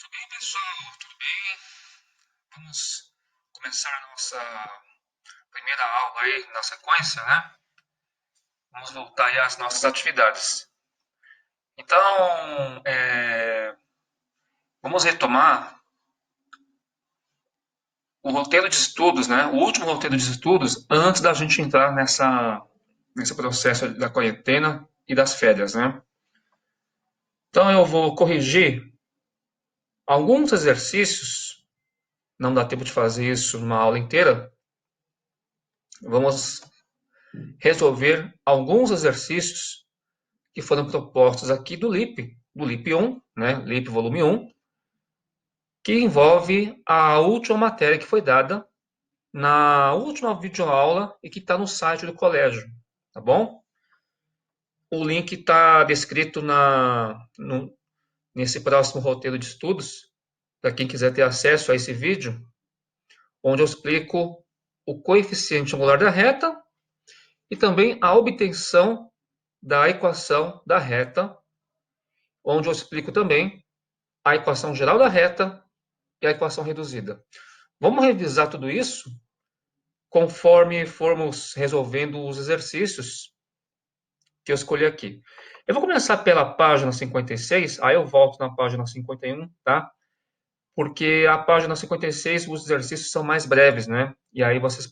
Bem, pessoal, tudo bem? Vamos começar a nossa primeira aula aí na sequência, né? Vamos voltar aí às nossas atividades. Então, vamos retomar o roteiro de estudos, né? O último roteiro de estudos antes da gente entrar nesse processo da quarentena e das férias, né? Então, eu vou corrigir alguns exercícios. Não dá tempo de fazer isso numa aula inteira. Vamos resolver alguns exercícios que foram propostos aqui do LIP 1, né, LIP volume 1, que envolve a última matéria que foi dada na última videoaula e que está no site do colégio, tá bom? O link está descrito nesse próximo roteiro de estudos, para quem quiser ter acesso a esse vídeo, onde eu explico o coeficiente angular da reta e também a obtenção da equação da reta, onde eu explico também a equação geral da reta e a equação reduzida. Vamos revisar tudo isso conforme formos resolvendo os exercícios que eu escolhi aqui. Eu vou começar pela página 56, aí eu volto na página 51, tá? Porque a página 56 os exercícios são mais breves, né? E aí vocês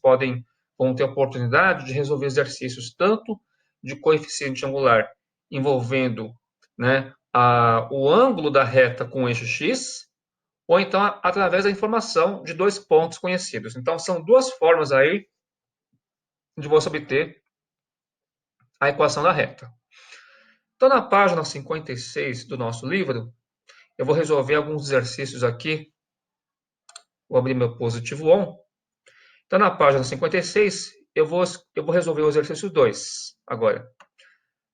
vão ter a oportunidade de resolver exercícios tanto de coeficiente angular envolvendo, né, o ângulo da reta com o eixo x, ou então através da informação de dois pontos conhecidos. Então, são duas formas aí de você obter a equação da reta. Então, na página 56 do nosso livro, eu vou resolver alguns exercícios aqui. Vou abrir meu positivo on. Então, na página 56, eu vou resolver o exercício 2 agora.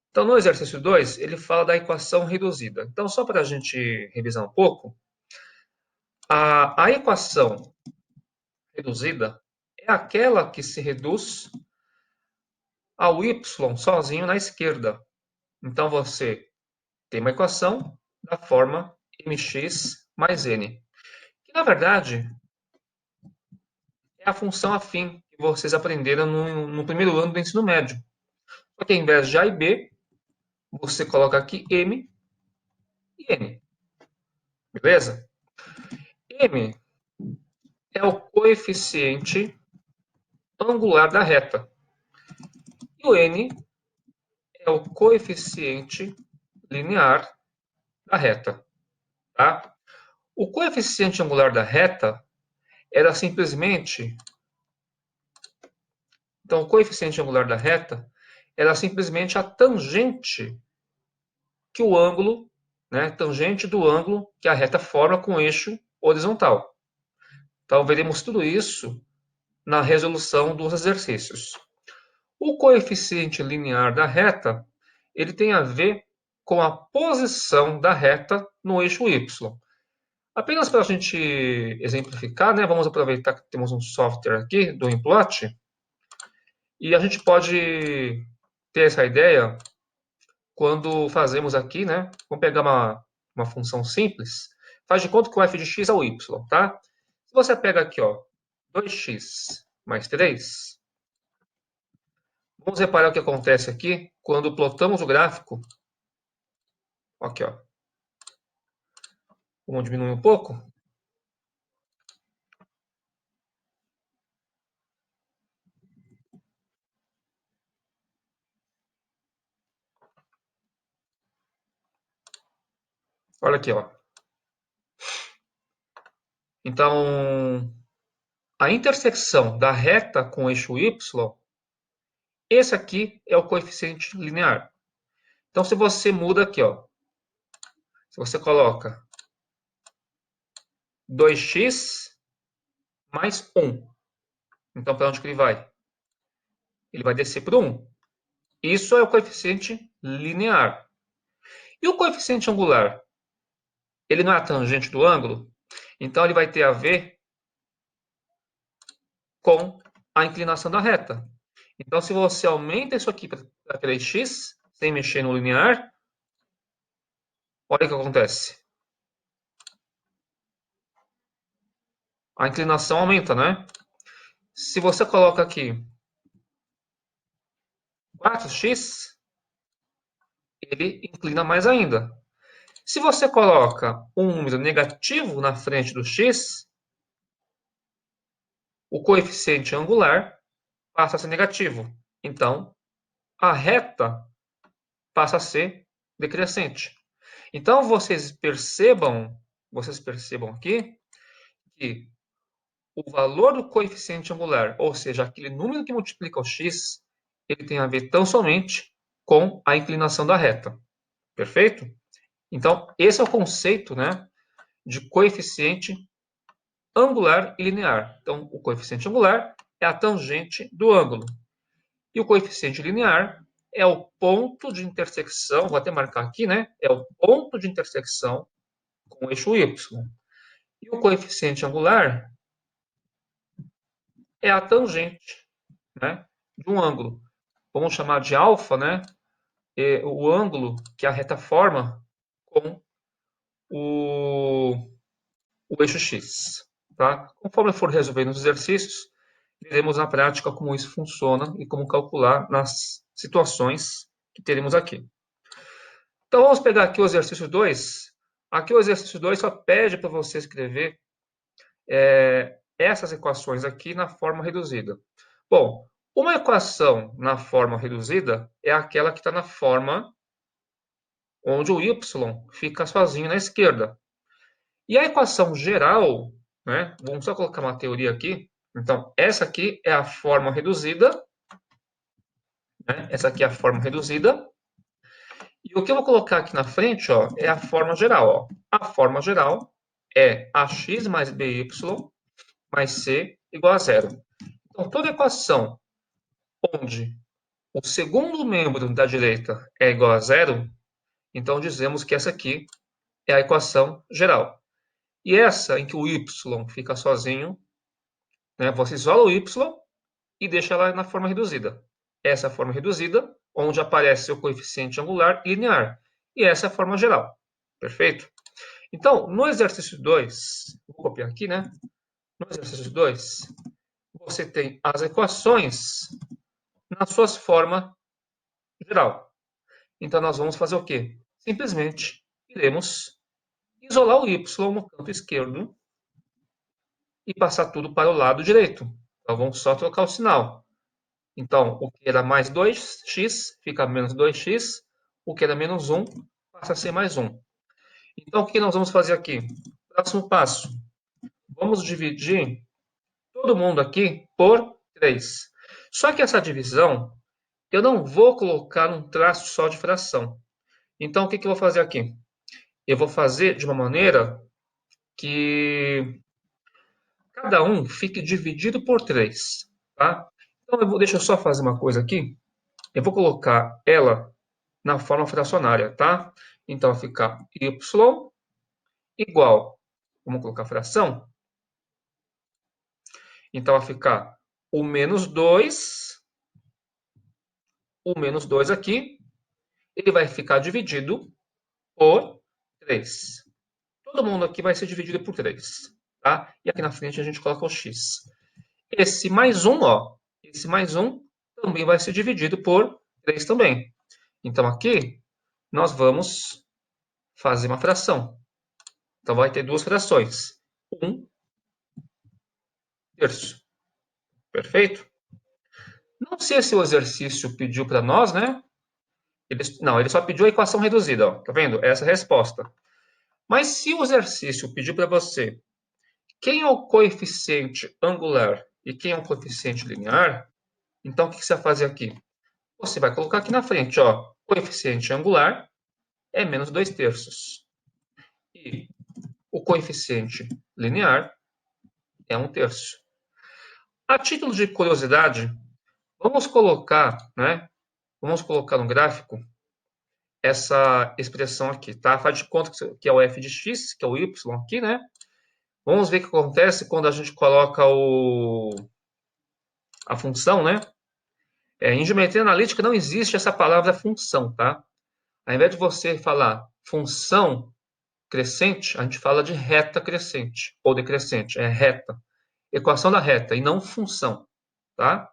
Então, no exercício 2, ele fala da equação reduzida. Então, só para a gente revisar um pouco, a equação reduzida é aquela que se reduz ao y sozinho na esquerda. Então, você tem uma equação da forma mx mais n, que na verdade é a função afim que vocês aprenderam no primeiro ano do ensino médio. Só que ao invés de A e B, você coloca aqui m e n. Beleza? M é o coeficiente angular da reta. E o n é o coeficiente linear da reta. Tá? O coeficiente angular da reta era simplesmente. Então, o coeficiente angular da reta era simplesmente a tangente que o ângulo, né, tangente do ângulo que a reta forma com o eixo horizontal. Então, veremos tudo isso na resolução dos exercícios. O coeficiente linear da reta, ele tem a ver com a posição da reta no eixo y. Apenas para a gente exemplificar, né, vamos aproveitar que temos um software aqui do Implot, e a gente pode ter essa ideia quando fazemos aqui, né? Vamos pegar uma função simples. Faz de conta que o f de x é o y, tá? Se você pega aqui, ó, 2x mais 3, vamos reparar o que acontece aqui quando plotamos o gráfico. Aqui, ó. Vamos diminuir um pouco. Olha aqui, ó. Então, a intersecção da reta com o eixo y, esse aqui é o coeficiente linear. Então, se você muda aqui, ó, se você coloca 2x mais 1, então para onde que ele vai? Ele vai descer para 1. Isso é o coeficiente linear. E o coeficiente angular? Ele não é a tangente do ângulo? Então, ele vai ter a ver com a inclinação da reta. Então, se você aumenta isso aqui para 3x, sem mexer no linear, olha o que acontece. a inclinação aumenta, né? Se você coloca aqui 4x, ele inclina mais ainda. Se você coloca um número negativo na frente do x, o coeficiente angular passa a ser negativo. Então, a reta passa a ser decrescente. Então, vocês percebam aqui que o valor do coeficiente angular, ou seja, aquele número que multiplica o x, ele tem a ver tão somente com a inclinação da reta. Perfeito? Então, esse é o conceito, né, de coeficiente angular e linear. Então, o coeficiente angular é a tangente do ângulo. E o coeficiente linear é o ponto de intersecção, vou até marcar aqui, né? É o ponto de intersecção com o eixo y. E o coeficiente angular é a tangente, né, de um ângulo. Vamos chamar de alfa, né? O ângulo que a reta forma com o eixo x. Tá? Conforme eu for resolvendo os exercícios, veremos na prática como isso funciona e como calcular nas situações que teremos aqui. Então, vamos pegar aqui o exercício 2. Aqui o exercício 2 só pede para você escrever essas equações aqui na forma reduzida. Bom, uma equação na forma reduzida é aquela que está na forma onde o y fica sozinho na esquerda. E a equação geral, né, vamos só colocar uma teoria aqui. Então, essa aqui é a forma reduzida. Né? Essa aqui é a forma reduzida. E o que eu vou colocar aqui na frente, ó, é a forma geral. Ó. A forma geral é ax mais by mais c igual a zero. Então, toda equação onde o segundo membro da direita é igual a zero, então dizemos que essa aqui é a equação geral. E essa em que o y fica sozinho, né, você isola o y e deixa ela na forma reduzida. Essa é a forma reduzida, onde aparece o coeficiente angular e linear. E essa é a forma geral. Perfeito? Então, no exercício 2, vou copiar aqui, né? No exercício 2, você tem as equações na sua forma geral. Então, nós vamos fazer o quê? Simplesmente iremos isolar o y no canto esquerdo e passar tudo para o lado direito. Então, vamos só trocar o sinal. Então, o que era mais 2x fica menos 2x. O que era menos 1 passa a ser mais 1. Então, o que nós vamos fazer aqui? Próximo passo. Vamos dividir todo mundo aqui por 3. Só que essa divisão, eu não vou colocar um traço só de fração. Então, o que eu vou fazer aqui? Eu vou fazer de uma maneira que cada um fique dividido por 3. Tá? Então, deixa eu só fazer uma coisa aqui. Eu vou colocar ela na forma fracionária, tá? Então, vai ficar y igual, vamos colocar fração? Então, vai ficar o menos 2 aqui, ele vai ficar dividido por 3. Todo mundo aqui vai ser dividido por 3, tá? E aqui na frente a gente coloca o x. Esse mais 1, ó, esse mais 1 também vai ser dividido por 3 também. Então, aqui, nós vamos fazer uma fração. Então, vai ter duas frações. 1 terço. Perfeito? Não sei se o exercício pediu para nós, né? Não, ele só pediu a equação reduzida. Ó. Tá vendo? Essa é a resposta. Mas se o exercício pediu para você quem é o coeficiente angular e quem é o coeficiente linear, então o que você vai fazer aqui? Você vai colocar aqui na frente, ó, coeficiente angular é menos 2 terços. E o coeficiente linear é 1 terço. A título de curiosidade, vamos colocar, né? Vamos colocar no gráfico essa expressão aqui, tá? Faz de conta que é o f de x, que é o y aqui, né? Vamos ver o que acontece quando a gente coloca a função, né? Em geometria analítica não existe essa palavra função, tá? Ao invés de você falar função crescente, a gente fala de reta crescente ou decrescente, é reta. equação da reta e não função, tá?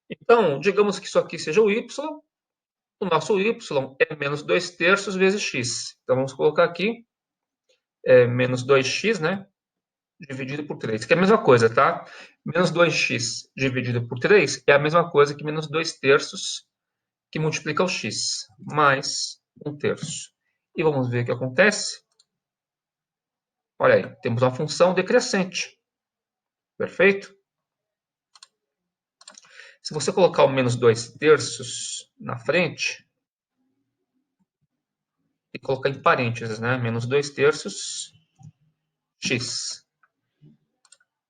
Então, digamos que isso aqui seja o y, o nosso y é menos 2 terços vezes x. Então, vamos colocar aqui, menos 2x, né? Dividido por 3, que é a mesma coisa, tá? Menos 2x dividido por 3 é a mesma coisa que menos 2 terços, que multiplica o x, mais 1 terço. E vamos ver o que acontece. Olha aí, temos uma função decrescente. Perfeito? Se você colocar o menos 2 terços na frente, e colocar em parênteses, né? Menos 2 terços, x.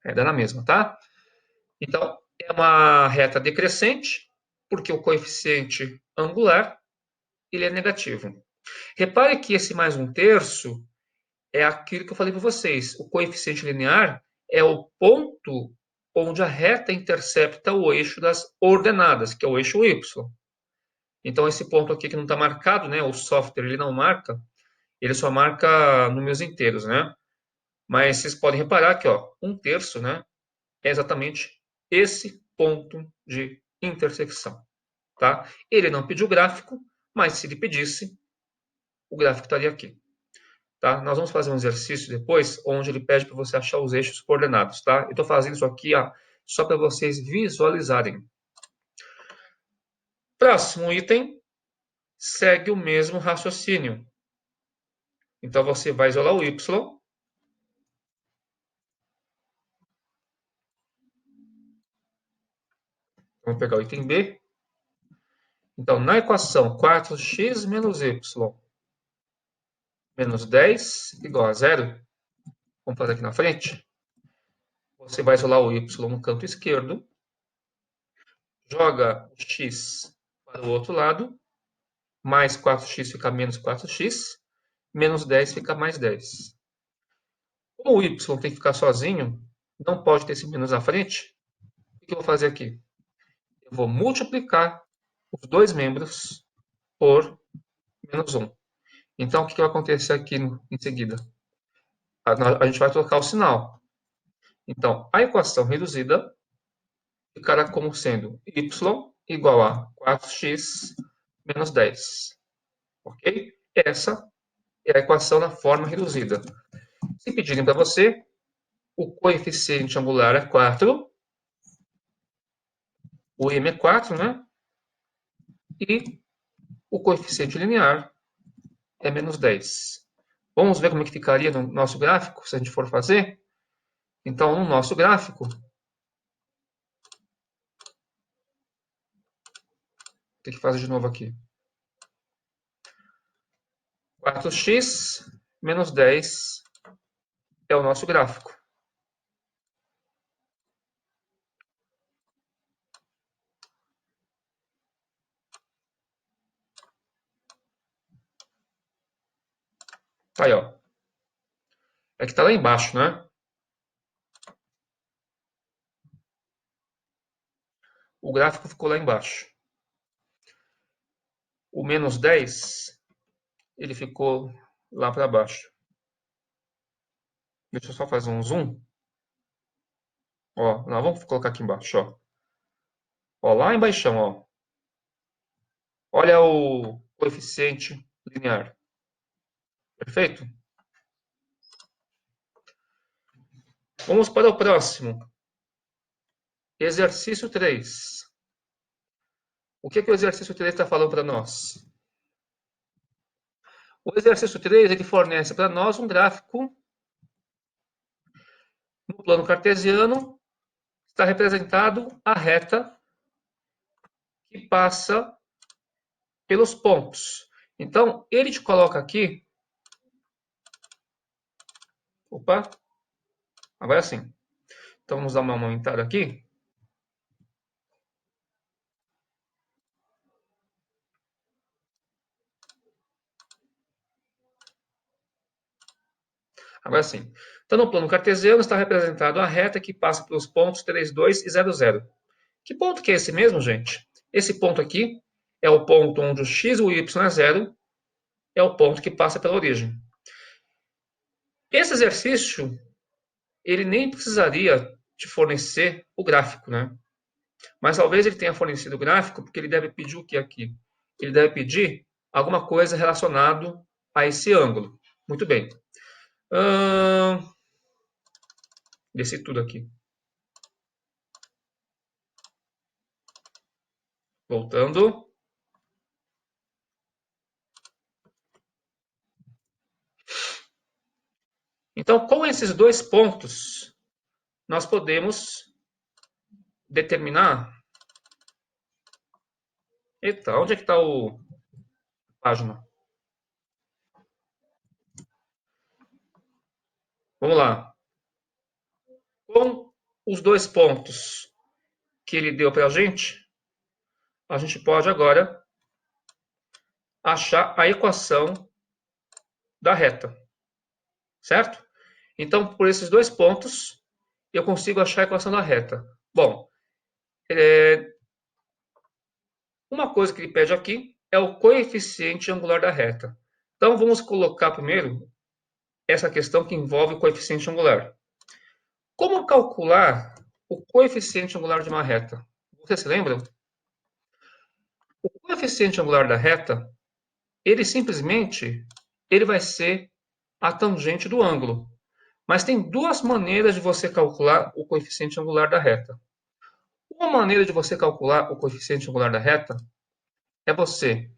Dá na mesma, tá? Então, é uma reta decrescente, porque o coeficiente angular ele é negativo. Repare que esse mais 1 terço é aquilo que eu falei para vocês. O coeficiente linear é o ponto onde a reta intercepta o eixo das ordenadas, que é o eixo y. Então, esse ponto aqui que não está marcado, né? O software ele não marca, ele só marca números inteiros, né? Mas vocês podem reparar que, ó, 1 terço, né? É exatamente esse ponto de intersecção, tá? Ele não pediu gráfico, mas se ele pedisse, o gráfico estaria aqui. Tá? Nós vamos fazer um exercício depois, onde ele pede para você achar os eixos coordenados. Tá? Eu estou fazendo isso aqui só para vocês visualizarem. Próximo item, segue o mesmo raciocínio. Então, você vai isolar o y. Vamos pegar o item B. Então, na equação 4x menos y menos 10 igual a zero, vamos fazer aqui na frente. Você vai isolar o y no canto esquerdo, joga o x para o outro lado, mais 4x fica menos 4x, menos 10 fica mais 10. Como o y tem que ficar sozinho, não pode ter esse menos à frente, o que eu vou fazer aqui? Eu vou multiplicar os dois membros por menos 1. Então, o que vai acontecer aqui em seguida? A gente vai trocar o sinal. Então, a equação reduzida ficará como sendo y igual a 4x menos 10. Ok? Essa é a equação na forma reduzida. Se pedirem para você, o coeficiente angular é 4, o m é 4, né? E o coeficiente linear é menos 10. Vamos ver como é que ficaria no nosso gráfico, se a gente for fazer? Então, no nosso gráfico, tem que fazer de novo aqui. 4x menos 10 é o nosso gráfico. Tá aí, ó. É que está lá embaixo, né? O gráfico ficou lá embaixo. O menos 10, ele ficou lá para baixo. Deixa eu só fazer um zoom. Ó, nós vamos colocar aqui embaixo, ó. Ó, lá embaixo, ó. Olha o coeficiente linear. Perfeito? Vamos para o próximo. Exercício 3. O que o exercício 3 está falando para nós? O exercício 3 ele fornece para nós um gráfico no plano cartesiano. Está representado a reta que passa pelos pontos. Então, ele te coloca aqui. Opa! Agora sim. Então, vamos dar uma aumentada aqui. Agora sim. Então, no plano cartesiano está representado a reta que passa pelos pontos 3, 2 e 0, 0. Que ponto que é esse mesmo, gente? Esse ponto aqui é o ponto onde o x e o y é zero, é o ponto que passa pela origem. Esse exercício, ele nem precisaria te fornecer o gráfico, né? Mas talvez ele tenha fornecido o gráfico porque ele deve pedir o que aqui? Ele deve pedir alguma coisa relacionada a esse ângulo. Muito bem. Desci tudo aqui. Voltando. Então, com esses dois pontos, nós podemos determinar. Eita, onde é que está a página? Vamos lá. Com os dois pontos que ele deu para a gente pode agora achar a equação da reta, certo? Então, por esses dois pontos, eu consigo achar a equação da reta. Bom, uma coisa que ele pede aqui é o coeficiente angular da reta. Então, vamos colocar primeiro essa questão que envolve o coeficiente angular. Como calcular o coeficiente angular de uma reta? Vocês se lembram? O coeficiente angular da reta, ele simplesmente vai ser a tangente do ângulo. Mas tem duas maneiras de você calcular o coeficiente angular da reta. Uma maneira de você calcular o coeficiente angular da reta é você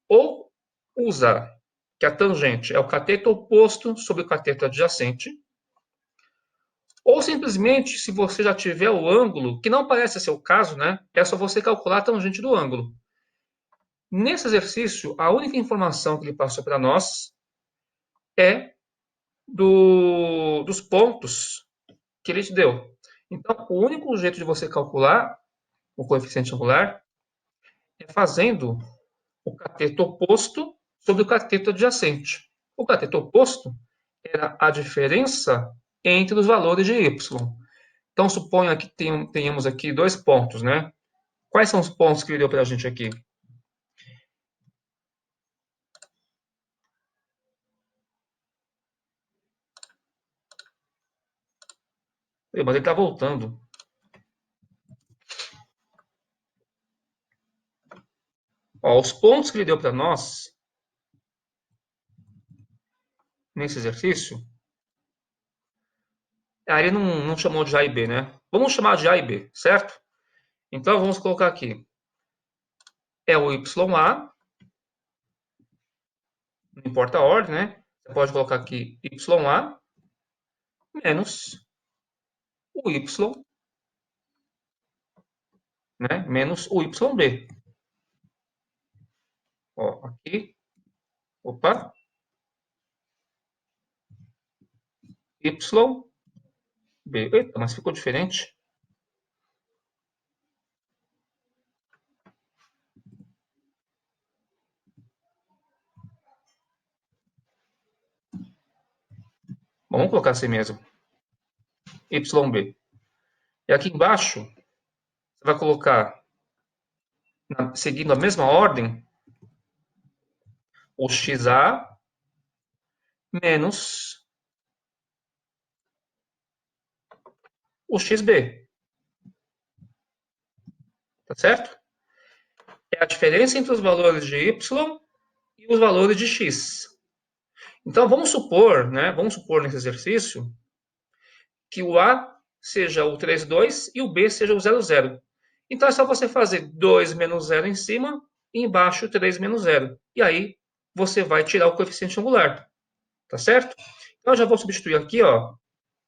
ou usar que a tangente é o cateto oposto sobre o cateto adjacente, ou simplesmente, se você já tiver o ângulo, que não parece ser o caso, né? É só você calcular a tangente do ângulo. Nesse exercício, a única informação que ele passou para nós é dos pontos que ele te deu. Então, o único jeito de você calcular o coeficiente angular é fazendo o cateto oposto sobre o cateto adjacente. O cateto oposto era a diferença entre os valores de y. Então, suponha que tenhamos aqui dois pontos, né? Quais são os pontos que ele deu para a gente aqui? Mas ele está voltando. Ó, os pontos que ele deu para nós, nesse exercício, ele não chamou de A e B, né? Vamos chamar de A e B, certo? Então, vamos colocar aqui. É o YA, não importa a ordem, né? Você pode colocar aqui YA menos o Y, né? Menos o YB. Ó, aqui, opa, YB. Eita, mas ficou diferente. Bom, vamos colocar assim mesmo. YB. E aqui embaixo, você vai colocar, seguindo a mesma ordem, o XA menos o XB. Tá certo? É a diferença entre os valores de Y e os valores de X. Então, vamos supor, né? Vamos supor nesse exercício que o A seja o 32 e o B seja o 00. Então, é só você fazer 2 menos 0 em cima e embaixo 3 menos 0. E aí, você vai tirar o coeficiente angular. Tá certo? Então, eu já vou substituir aqui, ó.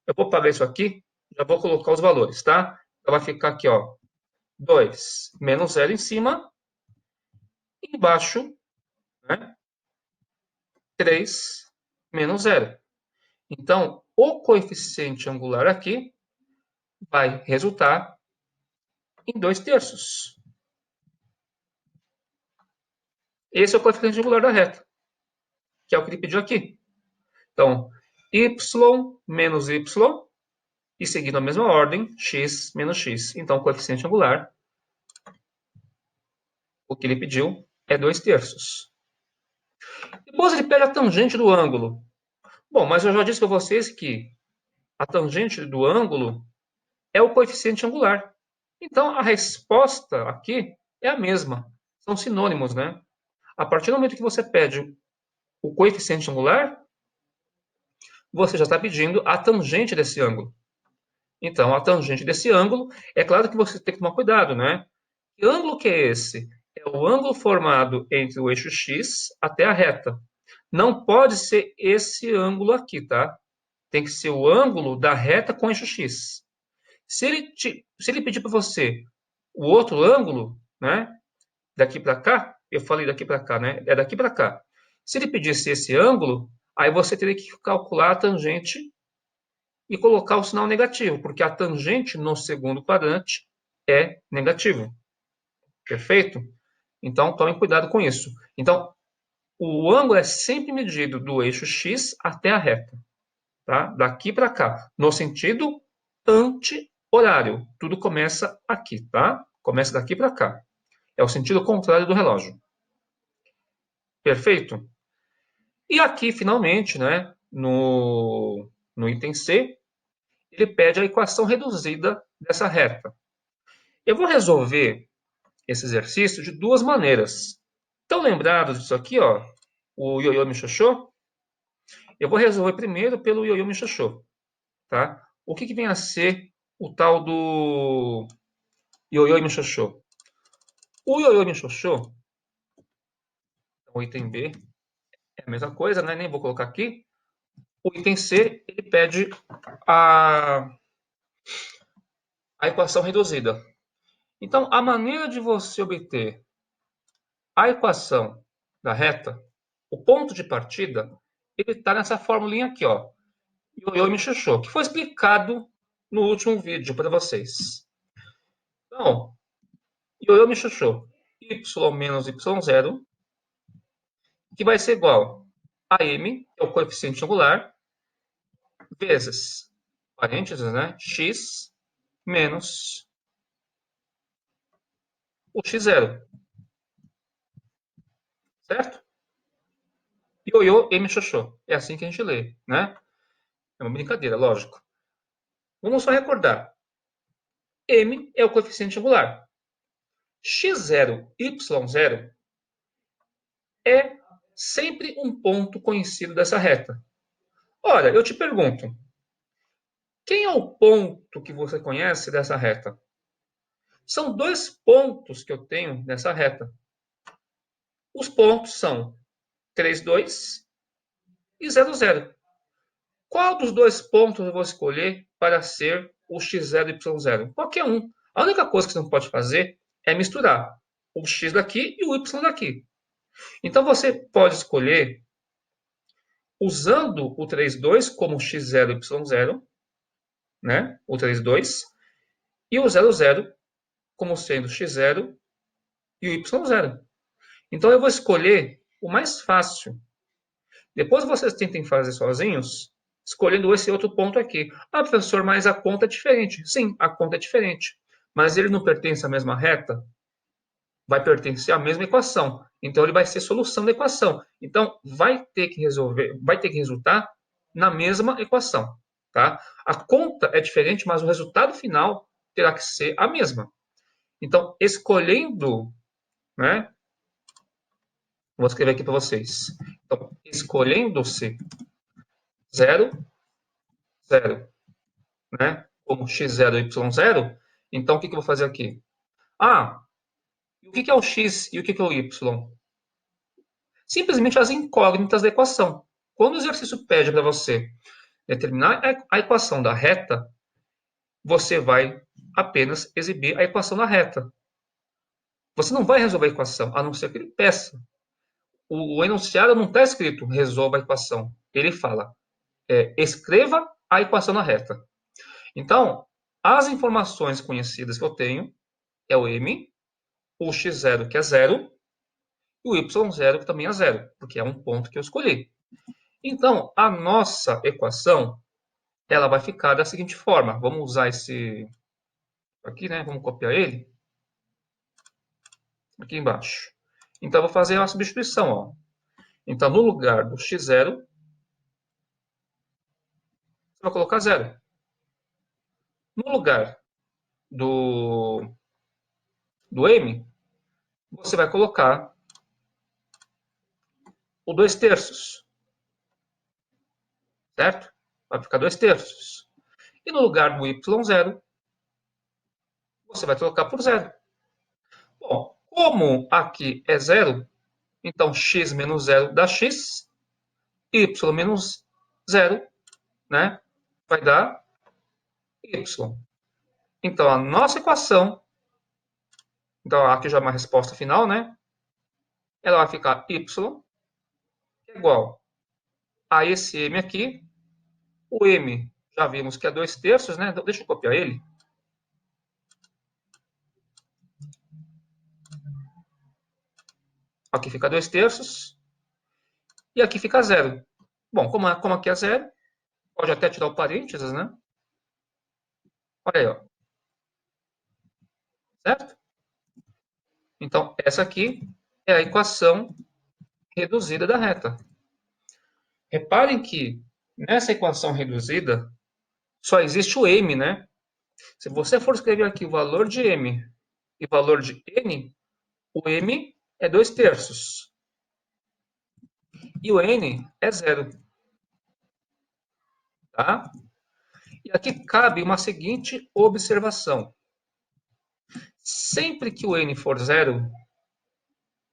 Eu vou pagar isso aqui, já vou colocar os valores, tá? Então, vai ficar aqui, ó. 2 menos 0 em cima, e embaixo, né? 3 menos 0. Então, o coeficiente angular aqui vai resultar em 2 terços. Esse é o coeficiente angular da reta, que é o que ele pediu aqui. Então, y menos y, e seguindo a mesma ordem, x menos x. Então, o coeficiente angular, o que ele pediu, é 2 terços. Depois ele pede a tangente do ângulo. Bom, mas eu já disse para vocês que a tangente do ângulo é o coeficiente angular. Então, a resposta aqui é a mesma. São sinônimos, né? A partir do momento que você pede o coeficiente angular, você já está pedindo a tangente desse ângulo. Então, a tangente desse ângulo, é claro que você tem que tomar cuidado, né? Que ângulo que é esse? É o ângulo formado entre o eixo X até a reta. Não pode ser esse ângulo aqui, tá? Tem que ser o ângulo da reta com o eixo X. Se ele pedir para você o outro ângulo, né? Daqui para cá, eu falei daqui para cá, né? É daqui para cá. Se ele pedisse esse ângulo, aí você teria que calcular a tangente e colocar o sinal negativo, porque a tangente no segundo quadrante é negativo. Perfeito? Então, tomem cuidado com isso. Então, o ângulo é sempre medido do eixo X até a reta. Tá? Daqui para cá, no sentido anti-horário. Tudo começa aqui, tá? Começa daqui para cá. É o sentido contrário do relógio. Perfeito? E aqui, finalmente, né, no item C, ele pede a equação reduzida dessa reta. Eu vou resolver esse exercício de duas maneiras. Estão lembrados disso aqui, ó? O ioiô me xoxô? Eu vou resolver primeiro pelo ioiô me xoxô, tá? O que vem a ser o tal do ioiô me xoxô? O ioiô me xoxô, o item B, é a mesma coisa, né? Nem vou colocar aqui. O item C, ele pede a, a equação reduzida. Então, a maneira de você obter a equação da reta, o ponto de partida, ele está nessa formulinha aqui, ó. Ioiô me xoxô, que foi explicado no último vídeo para vocês. Então, ioiô me xoxô, y menos y0, que vai ser igual a m, que é o coeficiente angular, vezes, parênteses, né, x menos o x0, certo? Ioiô m xoxô, é assim que a gente lê, né? É uma brincadeira, lógico. Vamos só recordar. M é o coeficiente angular. X0, Y0 é sempre um ponto conhecido dessa reta. Ora, eu te pergunto, quem é o ponto que você conhece dessa reta? São dois pontos que eu tenho nessa reta. Os pontos são 3, 2 e 0, 0. Qual dos dois pontos eu vou escolher para ser o x0 e y0? Qualquer um. A única coisa que você não pode fazer é misturar o x daqui e o y daqui. Então você pode escolher usando o 32 como x0 e y0, né? O 32, e o 00 como sendo x0 e o y0. Então eu vou escolher o mais fácil. Depois vocês tentem fazer sozinhos, escolhendo esse outro ponto aqui. Ah, professor, mas a conta é diferente. Sim, a conta é diferente. Mas ele não pertence à mesma reta? Vai pertencer à mesma equação. Então ele vai ser solução da equação. Então vai ter que resolver, vai ter que resultar na mesma equação, tá? A conta é diferente, mas o resultado final terá que ser a mesma. Então, escolhendo, né? Vou escrever aqui para vocês. Então, escolhendo-se 0, 0, né? Como x0 e y0, então o que eu vou fazer aqui? Ah, e o que é o x e o que é o y? Simplesmente as incógnitas da equação. Quando o exercício pede para você determinar a equação da reta, você vai apenas exibir a equação da reta. Você não vai resolver a equação, a não ser que ele peça. O enunciado não está escrito resolva a equação. Ele fala escreva a equação da reta. Então, as informações conhecidas que eu tenho é o m, o x0 que é 0, e o y0 que também é 0, porque é um ponto que eu escolhi. Então, a nossa equação ela vai ficar da seguinte forma. Vamos usar esse aqui, né? Vamos copiar ele. Aqui embaixo. Então, eu vou fazer uma substituição. Ó. Então, no lugar do x0, você vai colocar 0. No lugar do m, você vai colocar o 2/3, certo? Vai ficar 2/3. E no lugar do y0, você vai trocar por 0. Bom, como aqui é 0, então x menos 0 dá x, y menos 0, né, vai dar y. Então, a nossa equação, então aqui já é uma resposta final, né? Ela vai ficar y igual a esse m aqui. O m já vimos que é 2/3, né? Então, deixa eu copiar ele. Aqui fica 2/3 e aqui fica 0. Bom, como aqui é 0, pode até tirar o parênteses, né? Olha aí, ó. Certo? Então, essa aqui é a equação reduzida da reta. Reparem que nessa equação reduzida só existe o m, né? Se você for escrever aqui o valor de m e o valor de n, o m é 2/3 e o n é 0. Tá? E aqui cabe uma seguinte observação. Sempre que o n for 0,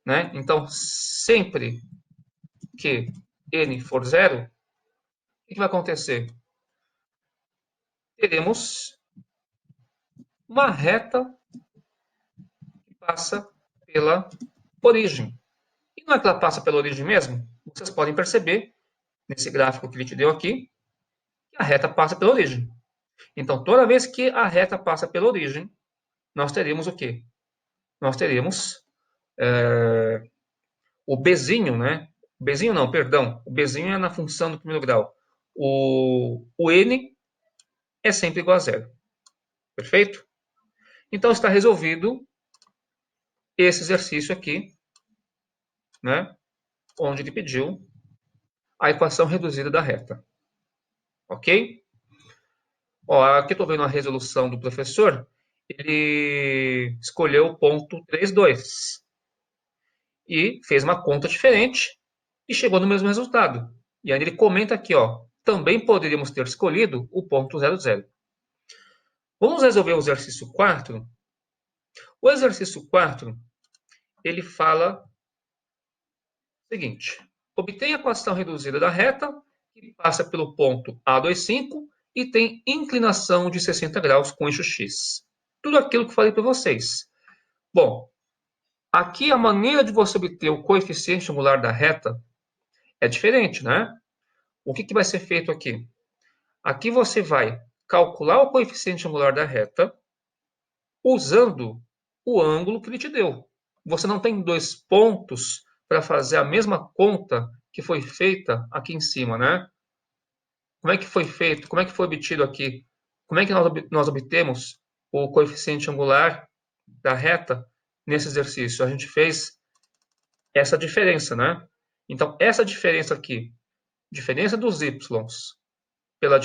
né? Então, sempre que n for 0, o que vai acontecer? Teremos uma reta que passa pela origem. E não é que ela passa pela origem mesmo? Vocês podem perceber, nesse gráfico que ele te deu aqui, que a reta passa pela origem. Então, toda vez que a reta passa pela origem, nós teremos o quê? Nós teremos o Bzinho, né? Bzinho não, perdão. O Bzinho é na função do primeiro grau. O n é sempre igual a 0. Perfeito? Então, está resolvido esse exercício aqui, né? Onde ele pediu a equação reduzida da reta. Ok? Ó, aqui estou vendo a resolução do professor. Ele escolheu o ponto 3,2 e fez uma conta diferente e chegou no mesmo resultado. E aí ele comenta aqui, ó, também poderíamos ter escolhido o ponto 0,0. Vamos resolver o exercício 4. O exercício 4, ele fala o seguinte: obtenha a equação reduzida da reta que passa pelo ponto A25 e tem inclinação de 60 graus com eixo X. Tudo aquilo que falei para vocês. Bom, aqui a maneira de você obter o coeficiente angular da reta é diferente, né? O que vai ser feito aqui? Aqui você vai calcular o coeficiente angular da reta usando o ângulo que ele te deu. Você não tem dois pontos para fazer a mesma conta que foi feita aqui em cima, né? Como é que foi feito? Como é que foi obtido aqui? Como é que nós obtemos o coeficiente angular da reta nesse exercício? A gente fez essa diferença, né? Então, essa diferença aqui, diferença dos y pela